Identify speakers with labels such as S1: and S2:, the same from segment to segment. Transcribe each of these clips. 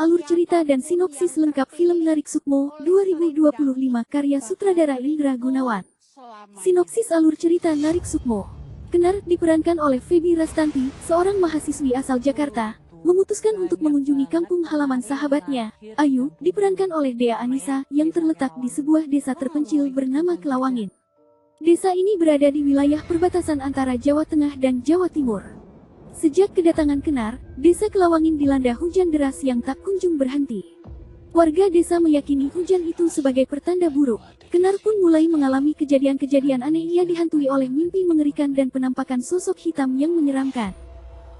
S1: alur cerita dan sinopsis lengkap film Narik Sukmo 2025 karya sutradara Indra Gunawan. Sinopsis alur cerita Narik Sukmo. Kenar diperankan oleh Feby Rastanti, seorang mahasiswi asal Jakarta, memutuskan untuk mengunjungi kampung halaman sahabatnya. Ayu diperankan oleh Dea Anissa yang terletak di sebuah desa terpencil bernama Kelawangin. Desa ini berada di wilayah perbatasan antara Jawa Tengah dan Jawa Timur. Sejak kedatangan Kenar, desa Kelawangin dilanda hujan deras yang tak kunjung berhenti. Warga desa meyakini hujan itu sebagai pertanda buruk. Kenar pun mulai mengalami kejadian-kejadian aneh. Ia dihantui oleh mimpi mengerikan dan penampakan sosok hitam yang menyeramkan.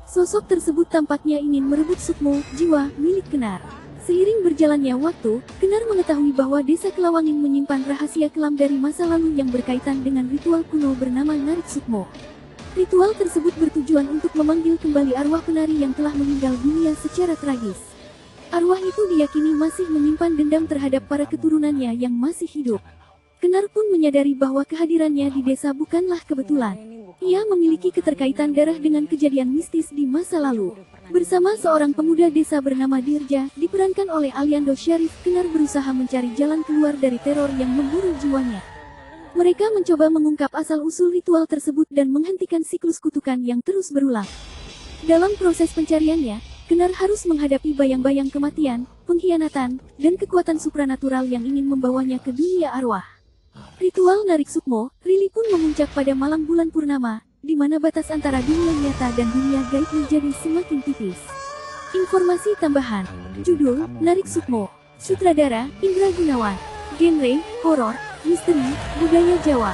S1: Sosok tersebut tampaknya ingin merebut Sukmo, jiwa milik Kenar. Seiring berjalannya waktu, Kenar mengetahui bahwa desa Kelawangin menyimpan rahasia kelam dari masa lalu yang berkaitan dengan ritual kuno bernama Narik Sukmo. Ritual tersebut bertujuan untuk memanggil kembali arwah penari yang telah meninggal dunia secara tragis. Arwah itu diyakini masih menyimpan dendam terhadap para keturunannya yang masih hidup. Kenar pun menyadari bahwa kehadirannya di desa bukanlah kebetulan. Ia memiliki keterkaitan darah dengan kejadian mistis di masa lalu. Bersama seorang pemuda desa bernama Dirja, diperankan oleh Aliando Syarif, Kenar berusaha mencari jalan keluar dari teror yang memburu jiwanya. Mereka mencoba mengungkap asal-usul ritual tersebut dan menghentikan siklus kutukan yang terus berulang. Dalam proses pencariannya, Kenar harus menghadapi bayang-bayang kematian, pengkhianatan, dan kekuatan supranatural yang ingin membawanya ke dunia arwah. Ritual Narik Sukmo, Rili pun memuncak pada malam bulan purnama, di mana batas antara dunia nyata dan dunia gaib menjadi semakin tipis. Informasi tambahan, judul, Narik Sukmo, sutradara, Indra Gunawan, genre, horor, misteri, budaya Jawa.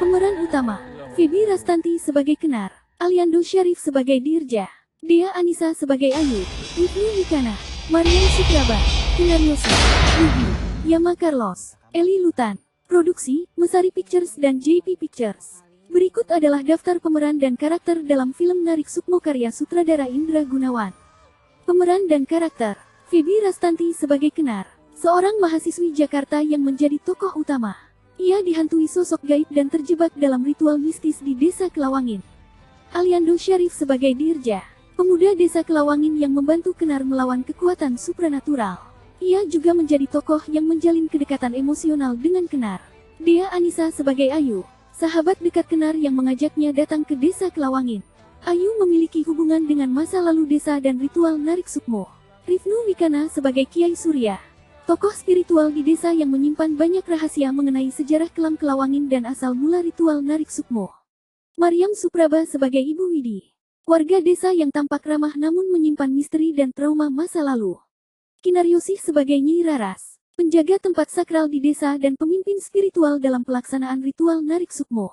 S1: Pemeran utama, Feby Rastanti sebagai Kenar, Aliando Syarif sebagai Dirja, Dea Anissa sebagai Ayu, Ibnu Ikana, Mariam Sukraba, Kenar Yosi, Nugi, Yama Carlos, Eli Lutan. Produksi, Mesari Pictures dan JP Pictures. Berikut adalah daftar pemeran dan karakter dalam film Narik Sukmo karya sutradara Indra Gunawan. Pemeran dan karakter, Feby Rastanti sebagai Kenar, seorang mahasiswi Jakarta yang menjadi tokoh utama. Ia dihantui sosok gaib dan terjebak dalam ritual mistis di desa Kelawangin. Aliando Syarif sebagai Dirja, pemuda desa Kelawangin yang membantu Kenar melawan kekuatan supranatural. Ia juga menjadi tokoh yang menjalin kedekatan emosional dengan Kenar. Dea Anissa sebagai Ayu, sahabat dekat Kenar yang mengajaknya datang ke desa Kelawangin. Ayu memiliki hubungan dengan masa lalu desa dan ritual Narik Sukmo. Ibnu Ikana sebagai Kiai Surya, tokoh spiritual di desa yang menyimpan banyak rahasia mengenai sejarah kelam Kelawangin dan asal mula ritual Narik Sukmo. Mariam Sukraba sebagai Ibu Widi, warga desa yang tampak ramah namun menyimpan misteri dan trauma masa lalu. Kenar Yosi sebagai Nyi Raras, penjaga tempat sakral di desa dan pemimpin spiritual dalam pelaksanaan ritual Narik Sukmo.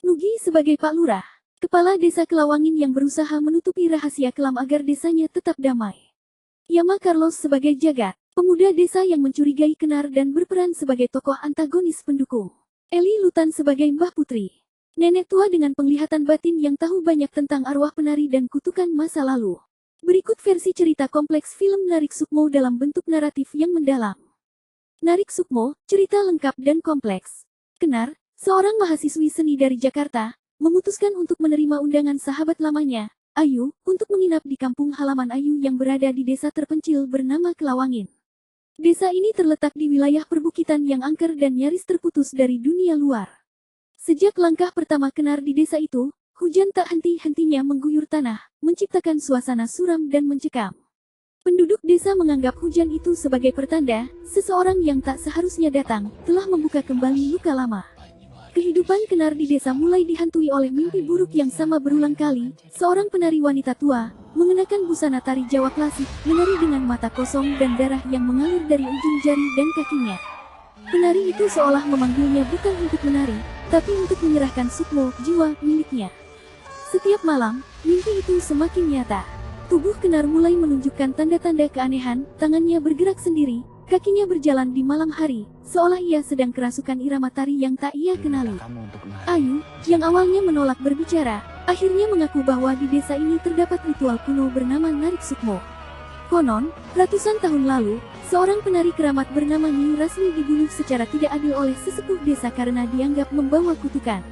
S1: Nugi sebagai Pak Lurah, kepala desa Kelawangin yang berusaha menutupi rahasia kelam agar desanya tetap damai. Yama Carlos sebagai Jagat, pemuda desa yang mencurigai Kenar dan berperan sebagai tokoh antagonis pendukung. Eli Lutan sebagai Mbah Putri, nenek tua dengan penglihatan batin yang tahu banyak tentang arwah penari dan kutukan masa lalu. Berikut versi cerita kompleks film Narik Sukmo dalam bentuk naratif yang mendalam. Narik Sukmo, cerita lengkap dan kompleks. Kenar, seorang mahasiswi seni dari Jakarta, memutuskan untuk menerima undangan sahabat lamanya, Ayu, untuk menginap di kampung halaman Ayu yang berada di desa terpencil bernama Kelawangin. Desa ini terletak di wilayah perbukitan yang angker dan nyaris terputus dari dunia luar. Sejak langkah pertama Kenar di desa itu, hujan tak henti-hentinya mengguyur tanah, menciptakan suasana suram dan mencekam. Penduduk desa menganggap hujan itu sebagai pertanda, seseorang yang tak seharusnya datang, telah membuka kembali luka lama. Kehidupan Kenar di desa mulai dihantui oleh mimpi buruk yang sama berulang kali. Seorang penari wanita tua, mengenakan busana tari Jawa klasik, menari dengan mata kosong dan darah yang mengalir dari ujung jari dan kakinya. Penari itu seolah memanggilnya bukan untuk menari, tapi untuk menyerahkan Sukmo, jiwa miliknya. Setiap malam, mimpi itu semakin nyata. Tubuh Kenar mulai menunjukkan tanda-tanda keanehan, tangannya bergerak sendiri, kakinya berjalan di malam hari, seolah ia sedang kerasukan irama tari yang tak ia kenali. Ayu, yang awalnya menolak berbicara, akhirnya mengaku bahwa di desa ini terdapat ritual kuno bernama Narik Sukmo. Konon, ratusan tahun lalu, seorang penari keramat bernama Nyi Rasmi dibunuh secara tidak adil oleh sesepuh desa karena dianggap membawa kutukan.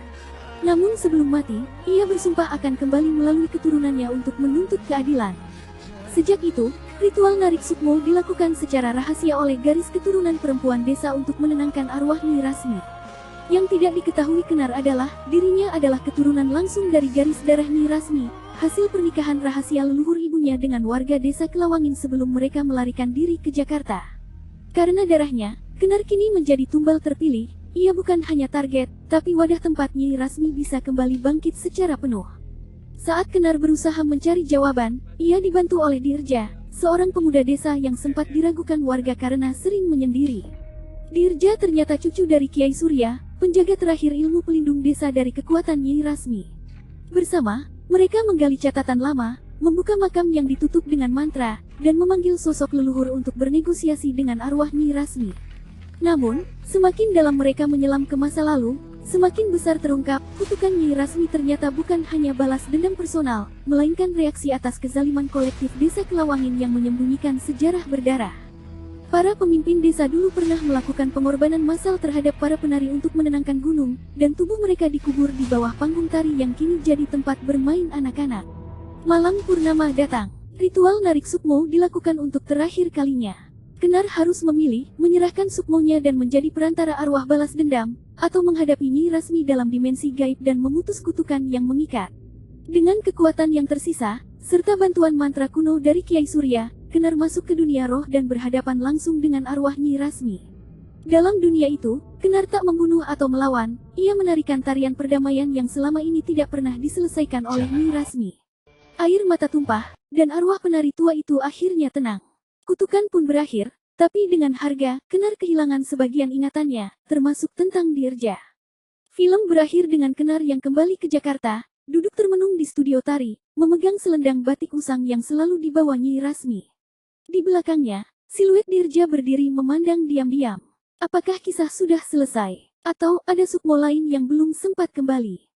S1: Namun sebelum mati, ia bersumpah akan kembali melalui keturunannya untuk menuntut keadilan. Sejak itu, Ritual narik sukmo dilakukan secara rahasia oleh garis keturunan perempuan desa untuk menenangkan arwah Nyi Rasmi. Yang tidak diketahui Kenar adalah, dirinya adalah keturunan langsung dari garis darah Nyi Rasmi, hasil pernikahan rahasia leluhur ibunya dengan warga desa Kelawangin sebelum mereka melarikan diri ke Jakarta. Karena darahnya, Kenar kini menjadi tumbal terpilih. Ia bukan hanya target, tapi wadah tempat Nyi Rasmi bisa kembali bangkit secara penuh. Saat Kenar berusaha mencari jawaban, ia dibantu oleh Dirja, seorang pemuda desa yang sempat diragukan warga karena sering menyendiri. Dirja ternyata cucu dari Kiai Surya, penjaga terakhir ilmu pelindung desa dari kekuatan Nyi Rasmi. Bersama, mereka menggali catatan lama, membuka makam yang ditutup dengan mantra, dan memanggil sosok leluhur untuk bernegosiasi dengan arwah Nyi Rasmi. Namun, semakin dalam mereka menyelam ke masa lalu, semakin besar terungkap, kutukan Nyi Rasmi ternyata bukan hanya balas dendam personal, melainkan reaksi atas kezaliman kolektif desa Kelawangin yang menyembunyikan sejarah berdarah. Para pemimpin desa dulu pernah melakukan pengorbanan massal terhadap para penari untuk menenangkan gunung, dan tubuh mereka dikubur di bawah panggung tari yang kini jadi tempat bermain anak-anak. Malam purnama datang. Ritual narik sukmo dilakukan untuk terakhir kalinya. Kenar harus memilih, menyerahkan sukmonya dan menjadi perantara arwah balas dendam, atau menghadapi Nyi Rasmi dalam dimensi gaib dan memutus kutukan yang mengikat. Dengan kekuatan yang tersisa, serta bantuan mantra kuno dari Kiai Surya, Kenar masuk ke dunia roh dan berhadapan langsung dengan arwah Nyi Rasmi. Dalam dunia itu, Kenar tak membunuh atau melawan, ia menarikan tarian perdamaian yang selama ini tidak pernah diselesaikan oleh Nyi Rasmi. Air mata tumpah, dan arwah penari tua itu akhirnya tenang. Kutukan pun berakhir, tapi dengan harga, Kenar kehilangan sebagian ingatannya, termasuk tentang Dirja. Film berakhir dengan Kenar yang kembali ke Jakarta, duduk termenung di studio tari, memegang selendang batik usang yang selalu dibawa Nyi Rasmi. Di belakangnya, siluet Dirja berdiri memandang diam-diam. Apakah kisah sudah selesai? Atau ada sukmo lain yang belum sempat kembali?